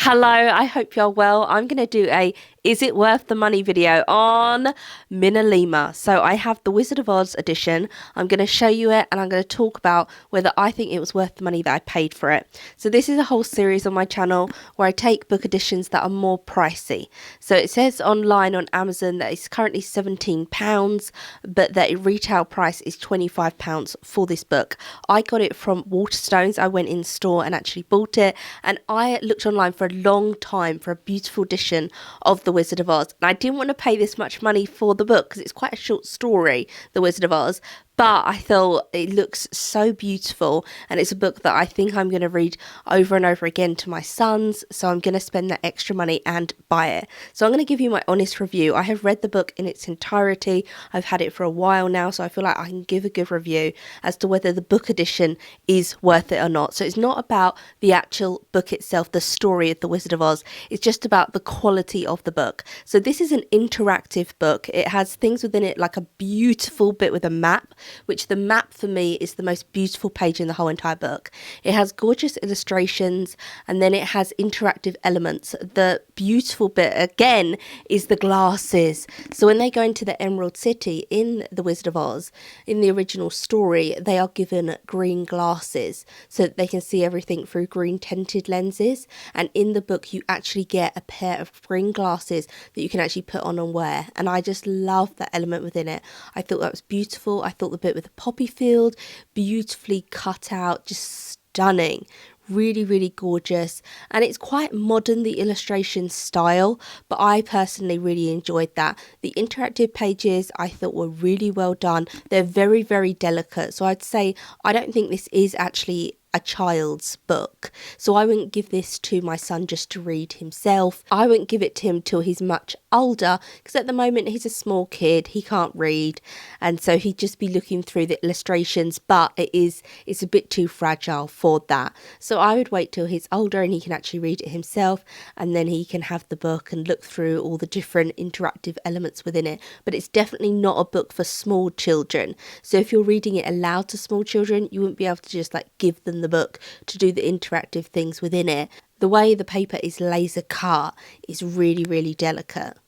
Hello, I hope you're well. I'm going to do a Is It Worth the Money video on MinaLima. So I have the Wizard of Oz edition. I'm going to show you it and I'm going to talk about whether I think it was worth the money that I paid for it. So this is a whole series on my channel where I take book editions that are more pricey. So it says online on Amazon that it's currently £17, but the retail price is £25 for this book. I got it from Waterstones. I went in store and actually bought it, and I looked online for a long time for a beautiful edition of The Wizard of Oz, and I didn't want to pay this much money for the book because it's quite a short story, The Wizard of Oz, but I thought it looks so beautiful and it's a book that I think I'm going to read over and over again to my sons, so I'm going to spend that extra money and buy it. So I'm going to give you my honest review. I have read the book in its entirety. I've had it for a while now, so I feel like I can give a good review as to whether the book edition is worth it or not. So it's not about the actual book itself, the story of The Wizard of Oz. It's just about the quality of the book. So this is an interactive book. It has things within it like a beautiful bit with a map, which the map for me is the most beautiful page in the whole entire book. It has gorgeous illustrations and then it has interactive elements. The beautiful bit again is the glasses. So when they go into the Emerald City in The Wizard of Oz, in the original story, they are given green glasses so that they can see everything through green tinted lenses. And in the book you actually get a pair of green glasses that you can actually put on and wear. And I just love that element within it. I thought that was beautiful. I thought the bit with the poppy field, beautifully cut out, just stunning. Really gorgeous, and it's quite modern, the illustration style, but I personally really enjoyed that. The interactive pages I thought were really well done. They're very delicate, so I'd say I don't think this is actually a child's book, so I wouldn't give this to my son just to read himself. I wouldn't give it to him till he's much older, because at the moment he's a small kid, he can't read, and so he'd just be looking through the illustrations, but it's a bit too fragile for that. So I would wait till he's older and he can actually read it himself, and then he can have the book and look through all the different interactive elements within it. But it's definitely not a book for small children, so if you're reading it aloud to small children, you wouldn't be able to just like give them the book to do the interactive things within it. The way the paper is laser cut is really delicate.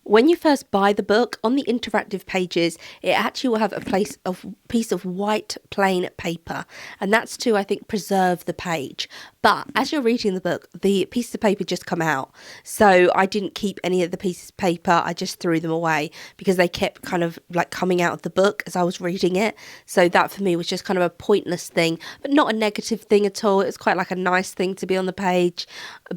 When you first buy the book, on the interactive pages, it actually will have a piece of white plain paper, and that's to, I think, preserve the page. But as you're reading the book, the pieces of paper just come out. So I didn't keep any of the pieces of paper, I just threw them away because they kept kind of like coming out of the book as I was reading it. So that for me was just kind of a pointless thing, but not a negative thing at all. It was quite like a nice thing to be on the page,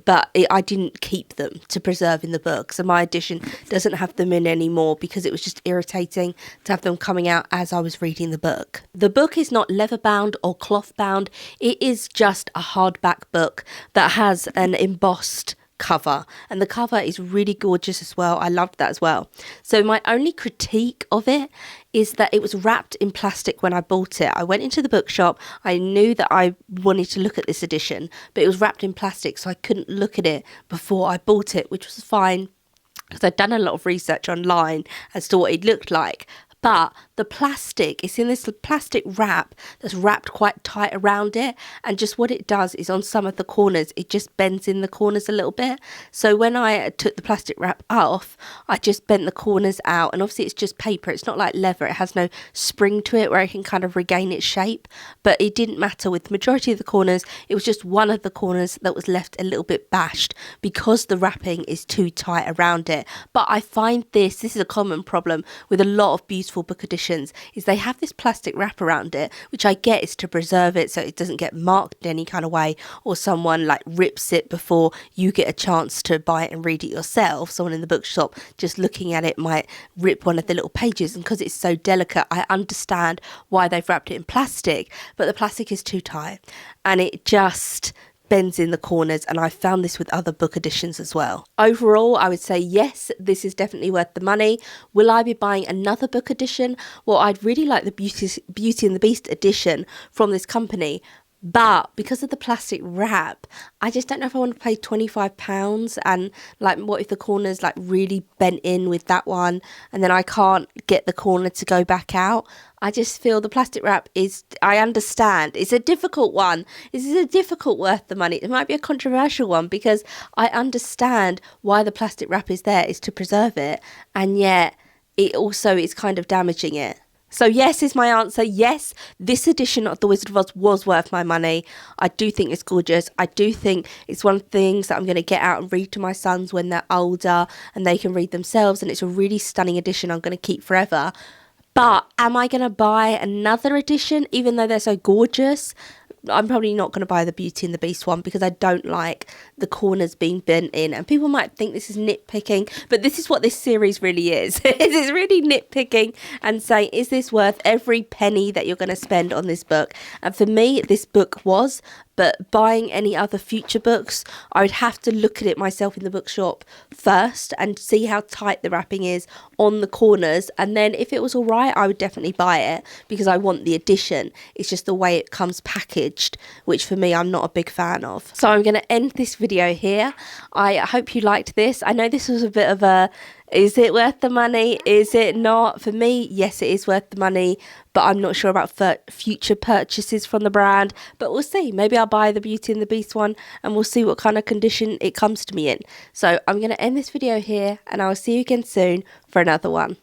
but I didn't keep them to preserve in the book. So my edition doesn't have them in anymore because it was just irritating to have them coming out as I was reading the book. The book is not leather bound or cloth bound. It is just a hardback book that has an embossed cover, and the cover is really gorgeous as well. I loved that as well. So my only critique of it is that it was wrapped in plastic when I bought it. I went into the bookshop, I knew that I wanted to look at this edition, but it was wrapped in plastic, so I couldn't look at it before I bought it, which was fine because I'd done a lot of research online as to what it looked like. But the plastic, it's in this plastic wrap that's wrapped quite tight around it, and just what it does is on some of the corners it just bends in the corners a little bit. So when I took the plastic wrap off, I just bent the corners out, and obviously it's just paper, it's not like leather, it has no spring to it where it can kind of regain its shape, but it didn't matter with the majority of the corners. It was just one of the corners that was left a little bit bashed because the wrapping is too tight around it. But I find this is a common problem with a lot of beautiful book editions, is they have this plastic wrap around it, which I get is to preserve it so it doesn't get marked in any kind of way, or someone like rips it before you get a chance to buy it and read it yourself. Someone in the bookshop just looking at it might rip one of the little pages, and because it's so delicate, I understand why they've wrapped it in plastic, but the plastic is too tight and it just bends in the corners, and I found this with other book editions as well. Overall, I would say yes, this is definitely worth the money. Will I be buying another book edition? Well, I'd really like the Beauty and the Beast edition from this company, but because of the plastic wrap, I just don't know if I want to pay £25, and like what if the corner's like really bent in with that one and then I can't get the corner to go back out. I just feel the plastic wrap is, I understand, it's a difficult one. This is a difficult worth the money. It might be a controversial one because I understand why the plastic wrap is there, is to preserve it, and yet it also is kind of damaging it. So yes is my answer. Yes, this edition of The Wizard of Oz was worth my money. I do think it's gorgeous. I do think it's one of the things that I'm going to get out and read to my sons when they're older and they can read themselves, and it's a really stunning edition I'm going to keep forever. But am I going to buy another edition, even though they're so gorgeous? I'm probably not going to buy the Beauty and the Beast one because I don't like the corners being bent in. And people might think this is nitpicking, but this is what this series really is. It's really nitpicking and saying, is this worth every penny that you're going to spend on this book? And for me, this book was. But buying any other future books, I would have to look at it myself in the bookshop first and see how tight the wrapping is on the corners. And then if it was all right, I would definitely buy it because I want the edition. It's just the way it comes packaged, which for me, I'm not a big fan of. So I'm going to end this video here. I hope you liked this. I know this was a bit of a, is it worth the money? Is it not? For me, yes, it is worth the money, but I'm not sure about future purchases from the brand. But we'll see. Maybe I'll buy the Beauty and the Beast one and we'll see what kind of condition it comes to me in. So I'm going to end this video here and I'll see you again soon for another one.